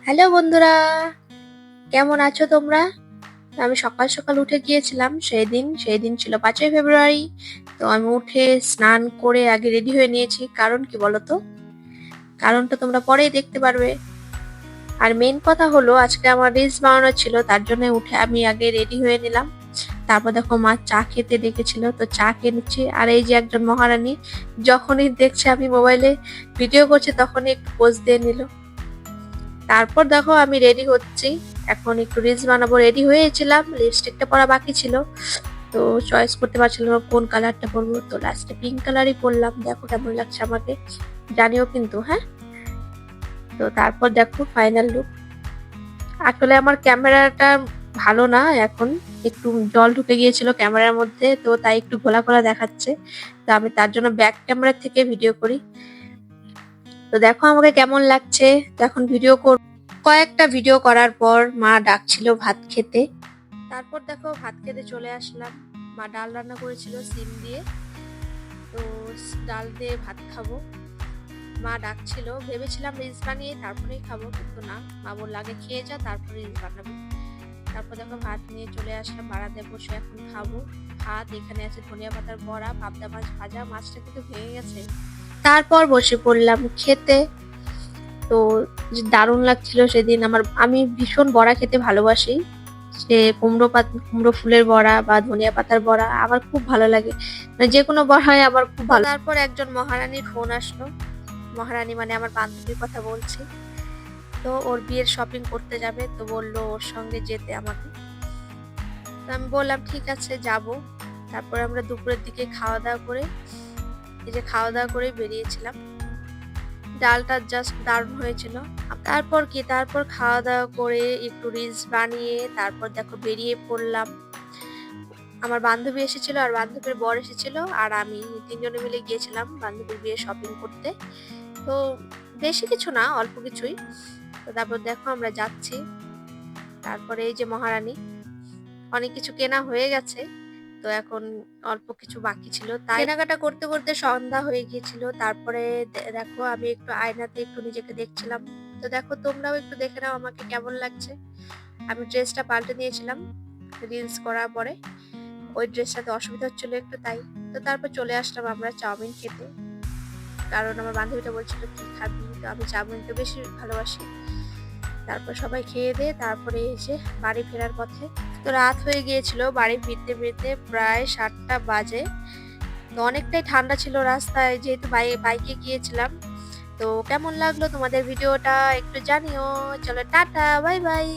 Hello বন্ধুরা, কেমন আছো তোমরা? আমি সকাল সকাল উঠে গিয়েছিলাম। সেই দিন ছিল 5ই ফেব্রুয়ারি। তো আমি উঠে স্নান করে আগে রেডি হয়ে নিয়েছি। কারণ কি বলতো? কারণটা তোমরা পরেই দেখতে পারবে। আর মেন কথা হলো আজকে আমার রিলস বানানো ছিল, তার জন্য উঠে আমি আগে রেডি হয়ে নিলাম। তারপর দেখো মা চা খেতে ডেকেছিল, তো চা খেয়ে নিচ্ছি। আর এই যে একজন মহারানী যখনই দেখছে আমি মোবাইলে ভিডিও করছি তখনই একটু পোজ দিয়ে নিল। তারপর দেখো আমি রেডি হচ্ছি, এখন একটু রিলস বানাবো। রেডি হয়েছিলাম, লিপস্টিকটা পরা বাকি ছিল, তো চয়েস করতে পারছিলাম না কোন কালারটা পরবো। তো লাস্টে পিঙ্ক কালারই পরলাম। দেখো কেমন লাগছে আমাকে, জানিও কিন্তু। হ্যাঁ, তো তারপর দেখো ফাইনাল লুক। আসলে আমার ক্যামেরাটা ভালো না এখন, একটু জল ঢুকে গিয়েছিল ক্যামেরার মধ্যে, তো তাই একটু ঘোলা ঘোলা দেখাচ্ছে। তো আমি তার জন্য ব্যাক ক্যামেরা থেকে ভিডিও করি। তো দেখো আমাকে কেমন লাগছে। তো এখন ভিডিও করব। কয়েকটা ভিডিও করার পর মা ডাকছিল ভাত খেতে। তারপর দেখো ভাত খেতে চলে আসলাম। মা ডাল রান্না করেছিল সিম দিয়ে, তো ডাল দিয়ে ভাত খাবো। মা ডাকছিল, ভেবেছিলাম রিলস বানিয়ে তারপরেই খাবো, কিন্তু না, মা বলল আগে খেয়ে যা তারপরে রিলস বানাবো। তারপর দেখো ভাত নিয়ে চলে আসলাম বারান্দায় বসে এখন খাবো। ভাত, এখানে আছে ধনিয়া পাতার বড়া, পাবদা মাছ ভাজা, মাছটা কিন্তু ভেঙে গেছে। তারপর বসে পড়লাম খেতে। তো দারুণ লাগছিল সেদিন। আমি ভীষণ বড়া খেতে ভালোবাসি। সে কুমড়ো ফুলের বড়া বা ধনিয়া পাতার বড়া আমার খুব ভালো লাগে, মানে যে কোনো বড়াই আমার খুব ভালো। তারপর একজন মহারানীর ফোন আসলো। মহারানী মানে আমার বান্ধবীর কথা বলছি। তো ওর বিয়ের শপিং করতে যাবে, তো বললো ওর সঙ্গে যেতে আমাকে। তো আমি বললাম ঠিক আছে যাব। তারপর আমরা দুপুরের দিকে খাওয়া দাওয়া করে বেরিয়েছিলাম। ডালটা জাস্ট দারুণ হয়েছিল। তারপর খাওয়া দাওয়া করে একটু রিলস বানিয়ে তারপর দেখো বেরিয়ে পড়লাম। আমার বান্ধবী এসেছিল আর বান্ধবীর বর এসেছিল, আর আমি তিনজনে মিলে গিয়েছিলাম বান্ধবীর বিয়ে শপিং করতে। তো বেশি কিছু না, অল্প কিছুই। তো তারপর দেখো আমরা যাচ্ছি। তারপরে এই যে মহারানী, অনেক কিছু কেনা হয়ে গেছে, তো এখন অল্প কিছু বাকি ছিল, তাই কেনাকাটা করতে করতে সন্ধ্যা হয়ে গিয়েছিল। তারপরে দেখো আমি একটু আয়নাতে একটু নিজেকে দেখছিলাম। তো দেখো তোমরাও একটু দেখে নাও আমাকে কেমন লাগছে। আমি ড্রেসটা পাল্টে নিয়েছিলাম রিলস করার পরে, ওই ড্রেসটাতে অসুবিধা হচ্ছিল একটু, তাই। তো তারপর চলে আসলাম আমরা চাউমিন খেতে, কারণ আমার বান্ধবীটা বলছিল কি খাবি, তো আমি চাউমিনটা বেশি ভালোবাসি। তারপর সবাই খেয়ে দিয়ে তারপরে এসে বাড়ি ফেরার পথে। তো রাত হয়ে গিয়েছিল, বাড়ি ফিরতে ফিরতে প্রায় 7টা বাজে। তো অনেকটাই ঠান্ডা ছিল রাস্তায়, যেহেতু বাইকে গিয়েছিলাম। তো কেমন লাগলো তোমাদের ভিডিওটা একটু জানিও। চলো টাটা, বাই বাই।